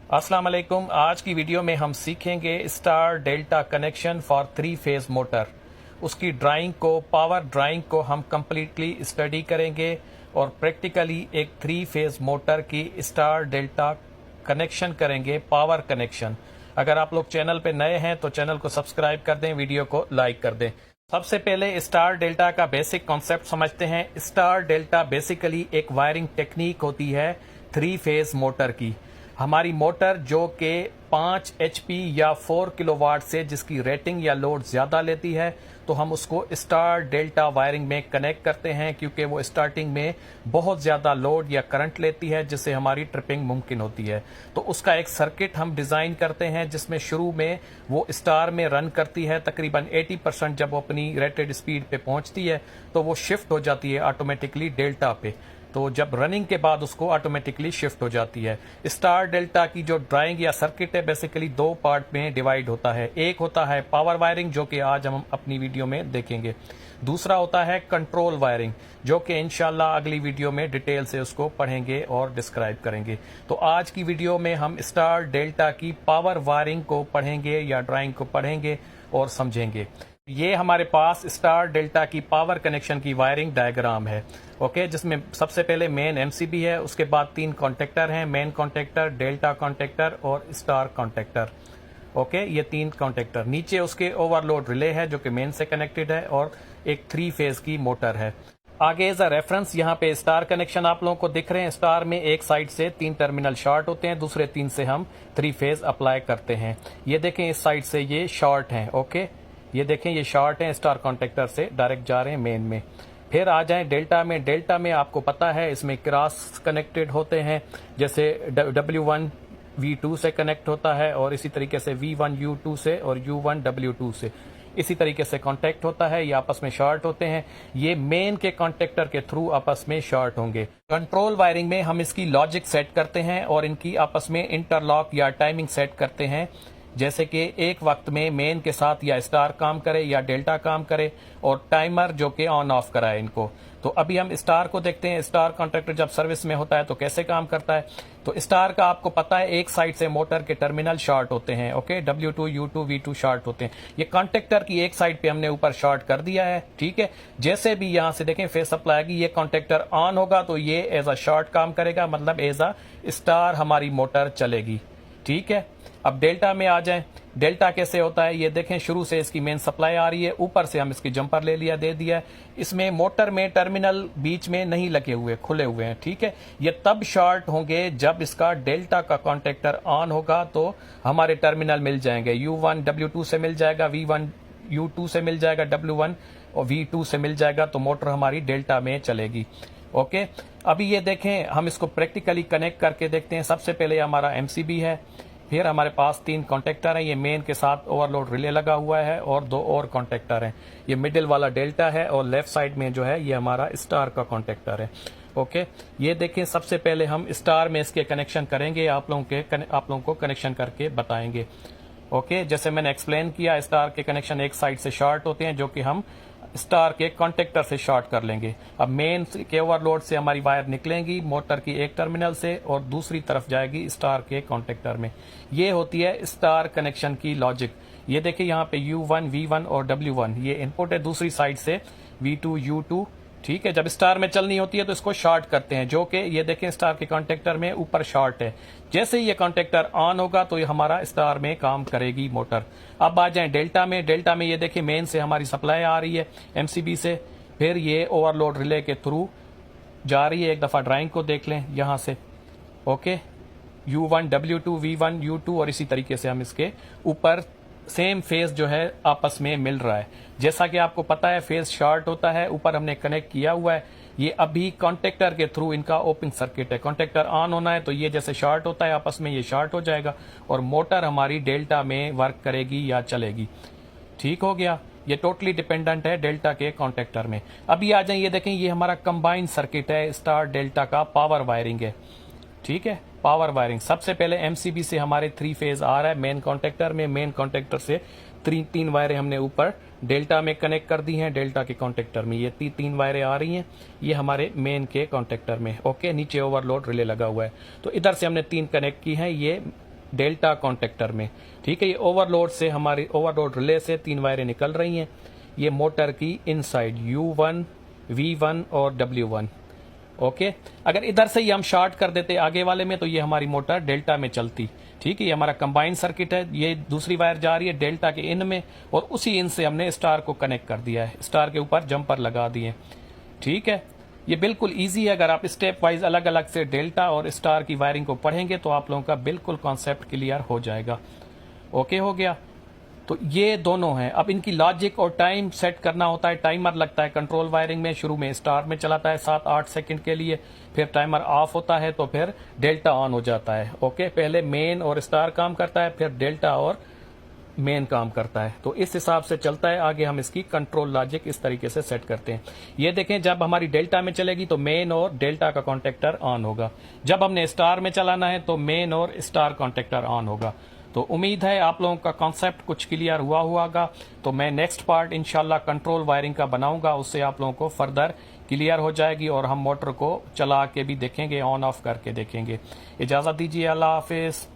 अस्सलाम वालेकुम। आज की वीडियो में हम सीखेंगे star delta connection for 3 phase motor. उसकी ड्राइंग को, पावर ड्राइंग को हम कम्प्लीटली स्टडी करेंगे और प्रैक्टिकली एक 3 फेज मोटर की स्टार डेल्टा कनेक्शन करेंगे, पावर कनेक्शन। अगर आप लोग चैनल पे नए हैं तो चैनल को सब्सक्राइब कर दें, वीडियो को लाइक कर दें। सबसे पहले स्टार डेल्टा का बेसिक कॉन्सेप्ट समझते हैं। स्टार डेल्टा बेसिकली एक वायरिंग टेक्निक होती है 3 फेज मोटर की। हमारी मोटर जो कि 5 HP या 4 किलोवाट से जिसकी रेटिंग या लोड ज़्यादा लेती है, तो हम उसको स्टार डेल्टा वायरिंग में कनेक्ट करते हैं, क्योंकि वो स्टार्टिंग में बहुत ज़्यादा लोड या करंट लेती है, जिससे हमारी ट्रिपिंग मुमकिन होती है। तो उसका एक सर्किट हम डिज़ाइन करते हैं, जिसमें शुरू में वो स्टार में रन करती है। तकरीबन 80% जब वो अपनी रेटेड स्पीड पे पहुंचती है तो वो शिफ्ट हो जाती है ऑटोमेटिकली डेल्टा पे। तो जब रनिंग के बाद उसको ऑटोमेटिकली शिफ्ट हो जाती है। स्टार डेल्टा की जो ड्राइंग या सर्किट है बेसिकली 2 पार्ट में डिवाइड होता है। एक होता है पावर वायरिंग, जो कि आज हम अपनी वीडियो में देखेंगे। दूसरा होता है कंट्रोल वायरिंग, जो कि इंशाल्लाह अगली वीडियो में डिटेल से उसको पढ़ेंगे और डिस्क्राइब करेंगे। तो आज की वीडियो में हम स्टार डेल्टा की पावर वायरिंग को पढ़ेंगे या ड्राइंग को पढ़ेंगे और समझेंगे। ये हमारे पास स्टार डेल्टा की पावर कनेक्शन की वायरिंग डायग्राम है, ओके, जिसमें सबसे पहले मेन एमसीबी है, उसके बाद 3 कॉन्टेक्टर हैं, मेन कॉन्टेक्टर, डेल्टा कॉन्टेक्टर और स्टार कॉन्टेक्टर। ओके, ये 3 कॉन्टेक्टर। नीचे उसके ओवरलोड रिले है जो कि मेन से कनेक्टेड है और एक 3 फेज की मोटर है। आगे एज अ रेफरेंस यहाँ पे स्टार कनेक्शन आप लोगों को दिख रहे हैं। स्टार में एक साइड से 3 टर्मिनल शॉर्ट होते हैं, दूसरे 3 से हम 3 फेज अप्लाई करते हैं। ये देखें, इस साइड से ये शॉर्ट हैं, ओके, ये देखें ये शॉर्ट हैं, स्टार कॉन्टेक्टर से डायरेक्ट जा रहे हैं मेन में। फिर आ जाएं डेल्टा में। डेल्टा में आपको पता है इसमें क्रॉस कनेक्टेड होते हैं, जैसे W1 V2 से कनेक्ट होता है और इसी तरीके से V1 U2 से और U1 W2 से इसी तरीके से कांटेक्ट होता है। ये आपस में शॉर्ट होते हैं, ये मेन के कांटेक्टर के थ्रू आपस में शॉर्ट होंगे। कंट्रोल वायरिंग में हम इसकी लॉजिक सेट करते हैं और इनकी आपस में इंटरलॉक या टाइमिंग सेट करते हैं, जैसे कि एक वक्त में मेन के साथ या स्टार काम करे या डेल्टा काम करे और टाइमर जो कि ऑन ऑफ कराए इनको। तो अभी हम स्टार को देखते हैं। स्टार कॉन्ट्रैक्टर जब सर्विस में होता है तो कैसे काम करता है। तो स्टार का आपको पता है एक साइड से मोटर के टर्मिनल शॉर्ट होते हैं, okay, W2 U2 V2 short होते हैं। ये कॉन्ट्रैक्टर की एक साइड पे हमने ऊपर शॉर्ट कर दिया है, ठीक है। जैसे भी यहां से देखें फेस सप्लाई आएगी, ये कॉन्ट्रैक्टर ऑन होगा तो ये एज अ शॉर्ट काम करेगा, मतलब एज अ स्टार हमारी मोटर चलेगी, ठीक है। अब डेल्टा में आ जाएं। डेल्टा कैसे होता है ये देखें, शुरू से इसकी मेन सप्लाई आ रही है, ऊपर से हम इसकी जंपर ले लिया, दे दिया। इसमें मोटर में टर्मिनल बीच में नहीं लगे हुए, खुले हुए हैं, ठीक है। ये तब शॉर्ट होंगे जब इसका डेल्टा का कॉन्टेक्टर ऑन होगा, तो हमारे टर्मिनल मिल जाएंगे। U1 W2 से मिल जाएगा, V1 U2 से मिल जाएगा, W1 और V2 से मिल जाएगा, तो मोटर हमारी डेल्टा में चलेगी, ओके। अभी ये देखें, हम इसको प्रैक्टिकली कनेक्ट करके देखते हैं। सबसे पहले हमारा MCB है, फिर हमारे पास 3 कॉन्टेक्टर हैं, ये मेन के साथ ओवरलोड रिले लगा हुआ है और 2 और कॉन्टेक्टर हैं। ये मिडिल वाला डेल्टा है और लेफ्ट साइड में जो है ये हमारा स्टार का कॉन्टेक्टर है, ओके। ये देखें, सबसे पहले हम स्टार में इसके कनेक्शन करेंगे, आप लोगों को कनेक्शन करके बताएंगे, ओके। जैसे मैंने एक्सप्लेन किया, स्टार के कनेक्शन एक साइड से शॉर्ट होते हैं, जो कि हम स्टार के कॉन्टेक्टर से शॉर्ट कर लेंगे। अब मेन के ओवरलोड से हमारी वायर निकलेंगी मोटर की एक टर्मिनल से और दूसरी तरफ जाएगी स्टार के कॉन्टेक्टर में। ये होती है स्टार कनेक्शन की लॉजिक। ये देखिए यहाँ पे U1 V1 और W1 ये इनपुट है, दूसरी साइड से V2 U2, ठीक है। जब स्टार में चलनी होती है तो इसको शॉर्ट करते हैं, जो कि ये देखें स्टार के कॉन्टेक्टर में ऊपर शॉर्ट है। जैसे ही ये कॉन्टेक्टर ऑन होगा तो ये हमारा स्टार में काम करेगी मोटर। अब आ जाएं डेल्टा में। डेल्टा में ये देखिए मेन से हमारी सप्लाई आ रही है MCB से, फिर ये ओवरलोड रिले के थ्रू जा रही है। एक दफा ड्राइंग को देख लें यहाँ से, okay. U1 W2 V1 U2 और इसी तरीके से हम इसके ऊपर सेम फेज जो है आपस में मिल रहा है। जैसा कि आपको पता है फेज शॉर्ट होता है, ऊपर हमने कनेक्ट किया हुआ है। ये अभी कॉन्टेक्टर के थ्रू इनका ओपन सर्किट है। कॉन्टेक्टर ऑन होना है तो ये जैसे शॉर्ट होता है आपस में, ये शॉर्ट हो जाएगा और मोटर हमारी डेल्टा में वर्क करेगी या चलेगी, ठीक हो गया। ये टोटली डिपेंडेंट है डेल्टा के कॉन्टेक्टर में। अभी आ जाए, ये देखें ये हमारा कंबाइन सर्किट है, स्टार डेल्टा का पावर वायरिंग है, ठीक है। पावर वायरिंग सबसे पहले MCB से हमारे 3 फेज आ रहा है मेन कॉन्टेक्टर में। मेन कॉन्टेक्टर से 3 वायरें हमने ऊपर डेल्टा में कनेक्ट कर दी हैं। डेल्टा के कॉन्टेक्टर में ये 3 वायरें आ रही हैं, ये हमारे मेन के कॉन्टेक्टर में, ओके। नीचे ओवरलोड रिले लगा हुआ है, तो इधर से हमने 3 कनेक्ट की हैं, ये डेल्टा कॉन्टेक्टर में। ठीक है, ये ओवरलोड से हमारी ओवरलोड रिले से 3 वायरें निकल रही हैं, ये मोटर की इनसाइड U1, V1 और W1। ओके, अगर इधर से ही हम शॉर्ट कर देते आगे वाले में तो ये हमारी मोटर डेल्टा में चलती। ठीक है, ये हमारा कंबाइंड सर्किट है, ये दूसरी वायर जा रही है डेल्टा के इन में और उसी इन से हमने स्टार को कनेक्ट कर दिया है, स्टार के ऊपर जंपर लगा दिए। ठीक है, ये बिल्कुल इजी है। अगर आप स्टेप वाइज अलग अलग से डेल्टा और स्टार की वायरिंग को पढ़ेंगे तो आप लोगों का बिल्कुल कॉन्सेप्ट क्लियर हो जाएगा। ओके हो गया, तो ये दोनों हैं। अब इनकी लॉजिक और टाइम सेट करना होता है, टाइमर लगता है कंट्रोल वायरिंग में, शुरू में स्टार में चलाता है 7-8 सेकंड के लिए, फिर टाइमर ऑफ होता है तो फिर डेल्टा ऑन हो जाता है। ओके, पहले मेन और स्टार काम करता है, फिर डेल्टा और मेन काम करता है, तो इस हिसाब से चलता है। आगे हम इसकी कंट्रोल लॉजिक इस तरीके से सेट करते हैं। ये देखें, जब हमारी डेल्टा में चलेगी तो मेन और डेल्टा का कॉन्टेक्टर ऑन होगा, जब हमने स्टार में चलाना है तो मेन और स्टार कॉन्टेक्टर ऑन होगा। तो उम्मीद है आप लोगों का कॉन्सेप्ट कुछ क्लियर हुआ होगा। तो मैं नेक्स्ट पार्ट इंशाल्लाह कंट्रोल वायरिंग का बनाऊंगा, उससे आप लोगों को फर्दर क्लियर हो जाएगी और हम मोटर को चला के भी देखेंगे, ऑन ऑफ करके देखेंगे। इजाजत दीजिए, अल्लाह हाफिज।